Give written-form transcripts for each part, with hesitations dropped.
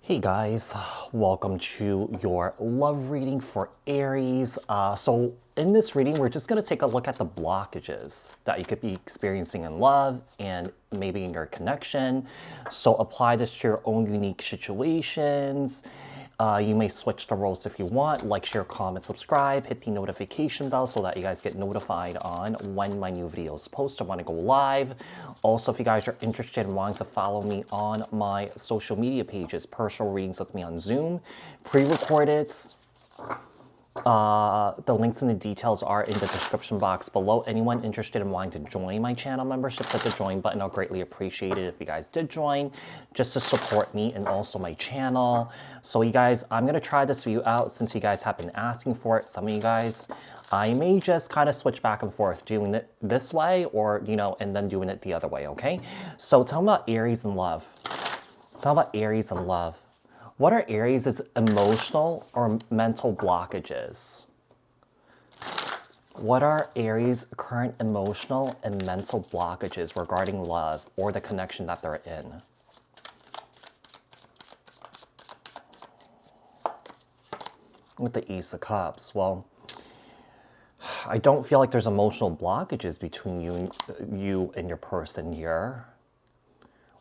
Hey guys, welcome to your love reading for Aries. So in this reading, we're just going to take a look at the blockages that you could be experiencing in love and maybe in your connection. So apply this to your own unique situations. You may switch the roles if you want, like, share, comment, subscribe, hit the notification bell so that you guys get notified on when my new videos post or when I go live. Also, if you guys are interested in wanting to follow me on my social media pages, personal readings with me on Zoom, pre-recorded, the links and the details are in the description box below. Anyone interested in wanting to join my channel membership, hit the join button. I'll greatly appreciate it if you guys did join, just to support me and also my channel. So you guys, I'm going to try this view out since you guys have been asking for it. Some of you guys, I may just kind of switch back and forth doing it this way or, and then doing it the other way, okay? So tell me about Aries and love. Tell me about Aries and love. What are Aries' emotional or mental blockages? What are Aries' current emotional and mental blockages regarding love or the connection that they're in? With the Ace of Cups, well, I don't feel like there's emotional blockages between you and your person here.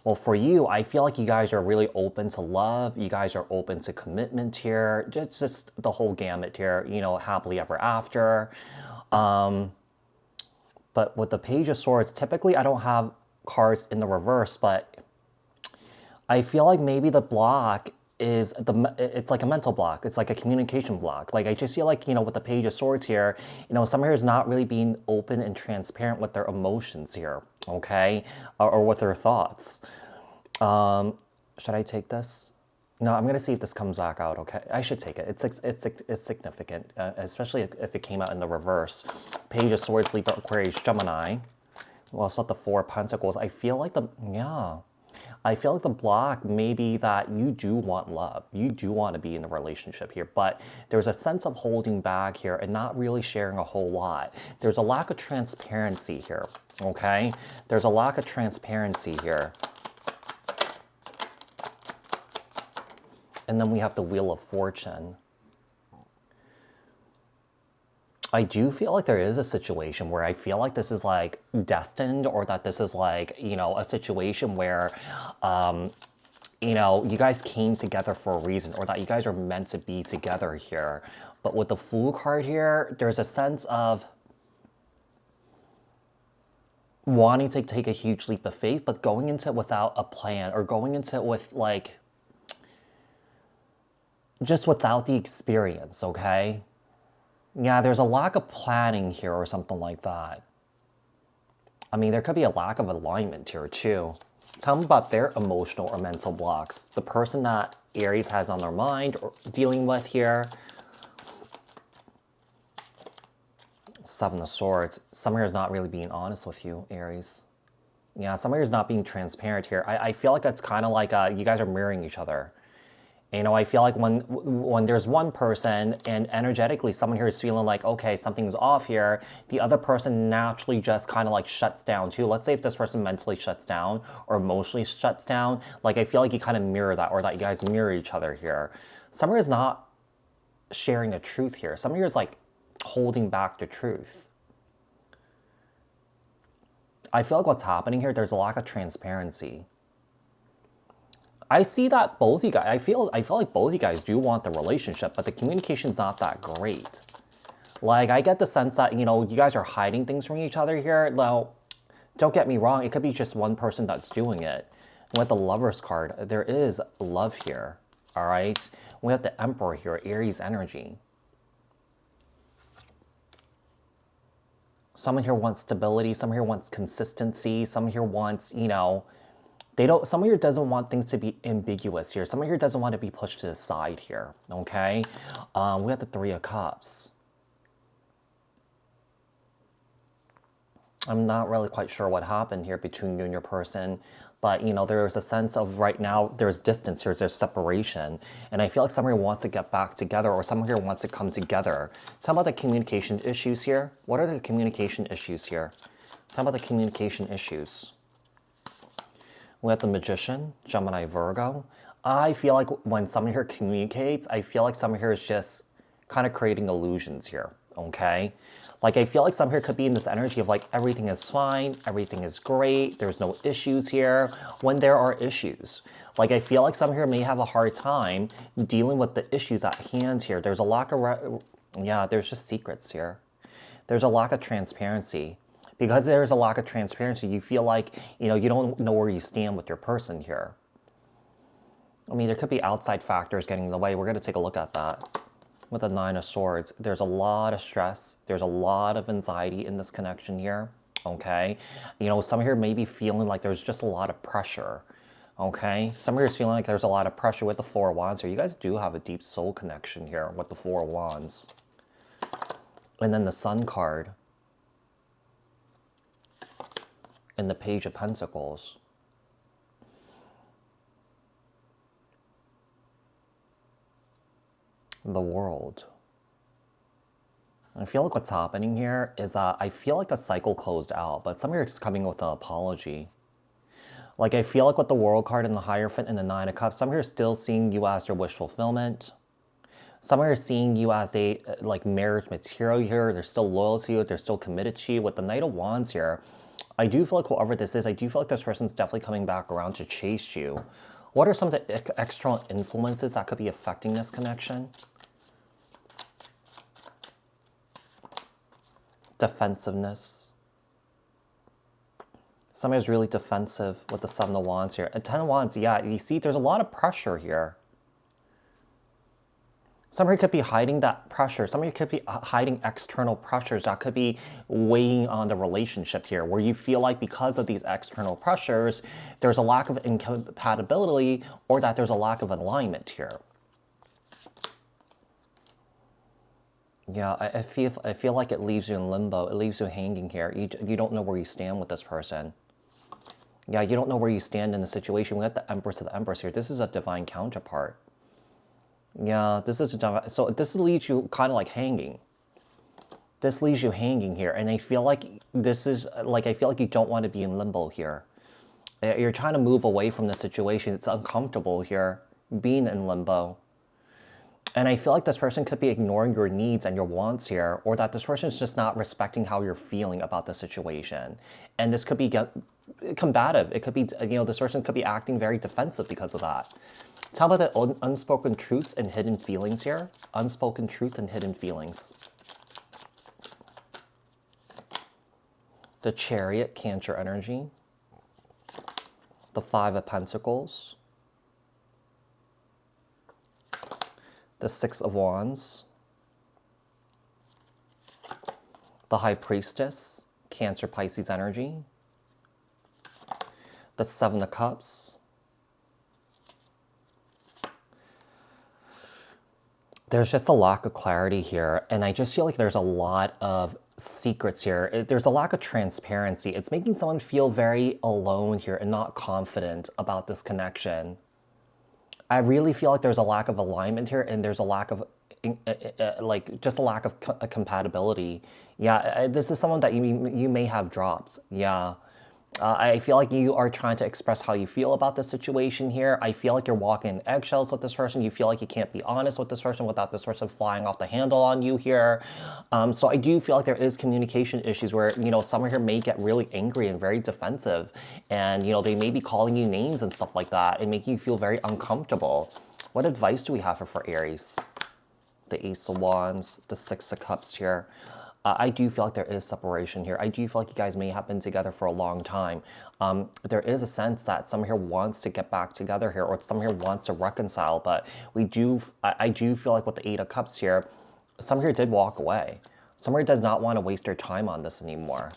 Well, for you, I feel like you guys are really open to love. You guys are open to commitment here. Just the whole gamut here, happily ever after. But with the Page of Swords, typically I don't have cards in the reverse, but I feel like maybe the block is it's like a mental block. It's like a communication block. Like, I just feel like, with the Page of Swords here, someone here is not really being open and transparent with their emotions here, okay? Or with their thoughts. Should I take this? No, I'm gonna see if this comes back out, okay? I should take it. It's significant, especially if it came out in the reverse. Page of Swords, Libra, Aquarius, Gemini. Well, it's not the Four of Pentacles. I feel like the block may be that you do want love. You do want to be in a relationship here, but there's a sense of holding back here and not really sharing a whole lot. There's a lack of transparency here, okay? There's a lack of transparency here. And then we have the Wheel of Fortune. I do feel like there is a situation where I feel like this is like destined, or that this is like, a situation where, you guys came together for a reason, or that you guys are meant to be together here. But with the Fool card here, there's a sense of wanting to take a huge leap of faith, but going into it without a plan, or going into it with like, just without the experience, okay? Yeah, there's a lack of planning here or something like that. I mean, there could be a lack of alignment here too. Tell me about their emotional or mental blocks. The person that Aries has on their mind or dealing with here. Seven of Swords. Someone here is not really being honest with you, Aries. Yeah, someone here is not being transparent here. I feel like that's kind of like you guys are mirroring each other. I feel like when there's one person and energetically someone here is feeling like, okay, something's off here, the other person naturally just kind of like shuts down too. Let's say if this person mentally shuts down or emotionally shuts down, like, I feel like you kind of mirror that, or that you guys mirror each other here. Someone is not sharing the truth here. Someone here is like holding back the truth. I feel like what's happening here, there's a lack of transparency. I see that both you guys, I feel like both you guys do want the relationship, but the communication's not that great. Like, I get the sense that, you guys are hiding things from each other here. Now, don't get me wrong, it could be just one person that's doing it. With the Lover's card, there is love here, all right? We have the Emperor here, Aries energy. Someone here wants stability, someone here wants consistency, someone here wants, someone here doesn't want things to be ambiguous here. Someone here doesn't want to be pushed to the side here, okay? We have the Three of Cups. I'm not really quite sure what happened here between you and your person, but, there's a sense of right now, there's distance here, there's separation. And I feel like someone here wants to get back together, or someone here wants to come together. Tell me about the communication issues here. What are the communication issues here? Tell me about the communication issues. We have the Magician, Gemini, Virgo. I feel like when someone here communicates, I feel like someone here is just kind of creating illusions here, okay? Like, I feel like some here could be in this energy of like, everything is fine, everything is great, there's no issues here, when there are issues. Like, I feel like some here may have a hard time dealing with the issues at hand here. There's a lack of, yeah, there's just secrets here. There's a lack of transparency. Because there's a lack of transparency, you feel like, you know, you don't know where you stand with your person here. I mean, there could be outside factors getting in the way. We're going to take a look at that. With the Nine of Swords, there's a lot of stress. There's a lot of anxiety in this connection here, okay? You know, some here may be feeling like there's just a lot of pressure, okay? Some here is feeling like there's a lot of pressure with the Four of Wands here. You guys do have a deep soul connection here with the Four of Wands. And then the Sun card. And the Page of Pentacles. The World. I feel like what's happening here is I feel like the cycle closed out, but some here is coming with an apology. Like, I feel like with the World card and the Hierophant and the Nine of Cups, some here is still seeing you as their wish fulfillment. Some here is seeing you as a like marriage material here. They're still loyal to you. They're still committed to you. With the Knight of Wands here, I do feel like whoever this is, I do feel like this person's definitely coming back around to chase you. What are some of the external influences that could be affecting this connection? Defensiveness. Somebody's really defensive with the Seven of Wands here. And Ten of Wands, yeah, you see there's a lot of pressure here. Somebody could be hiding that pressure. Somebody could be hiding external pressures that could be weighing on the relationship here, where you feel like because of these external pressures, there's a lack of incompatibility or that there's a lack of alignment here. Yeah, I feel like it leaves you in limbo. It leaves you hanging here. You don't know where you stand with this person. Yeah, you don't know where you stand in the situation. We got the Empress of the Empress here. This is a divine counterpart. Yeah, this is a divine, so this leaves you kind of like hanging. This leaves you hanging here, and I feel like this is like, I feel like you don't want to be in limbo here. You're trying to move away from the situation. It's uncomfortable here, being in limbo. And I feel like this person could be ignoring your needs and your wants here, or that this person is just not respecting how you're feeling about the situation. And this could be combative. It could be, you know, this person could be acting very defensive because of that. How about the unspoken truths and hidden feelings here? Unspoken truth and hidden feelings. The Chariot, Cancer energy. The Five of Pentacles. The Six of Wands. The High Priestess, Cancer, Pisces energy. The Seven of Cups. There's just a lack of clarity here, and I just feel like there's a lot of secrets here. There's a lack of transparency. It's making someone feel very alone here and not confident about this connection. I really feel like there's a lack of alignment here, and there's a lack of like just a lack of compatibility. Yeah, this is someone that you may have drops. Yeah. I feel like you are trying to express how you feel about the situation here. I feel like you're walking in eggshells with this person. You feel like you can't be honest with this person without this person flying off the handle on you here. So I do feel like there is communication issues where, you know, someone here may get really angry and very defensive. And, you know, they may be calling you names and stuff like that and making you feel very uncomfortable. What advice do we have for Aries? The Ace of Wands, the Six of Cups here. I do feel like there is separation here. I do feel like you guys may have been together for a long time. There is a sense that someone here wants to get back together here, or someone here wants to reconcile, but I do feel like with the Eight of Cups here, someone here did walk away. Someone here does not want to waste their time on this anymore.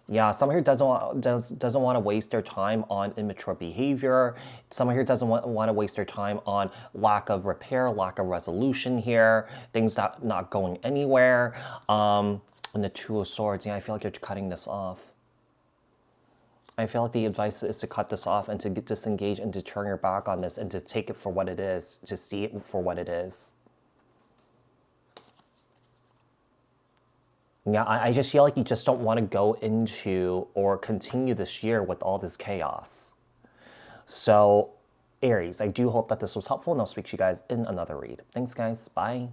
Yeah, someone here doesn't want to waste their time on immature behavior. Someone here doesn't want to waste their time on lack of repair, lack of resolution here, things not going anywhere. And the Two of Swords, yeah, I feel like you're cutting this off. I feel like the advice is to cut this off and to get disengaged and to turn your back on this and to take it for what it is, to see it for what it is. Yeah, I just feel like you just don't want to go into or continue this year with all this chaos. So Aries, I do hope that this was helpful, and I'll speak to you guys in another read. Thanks, guys. Bye.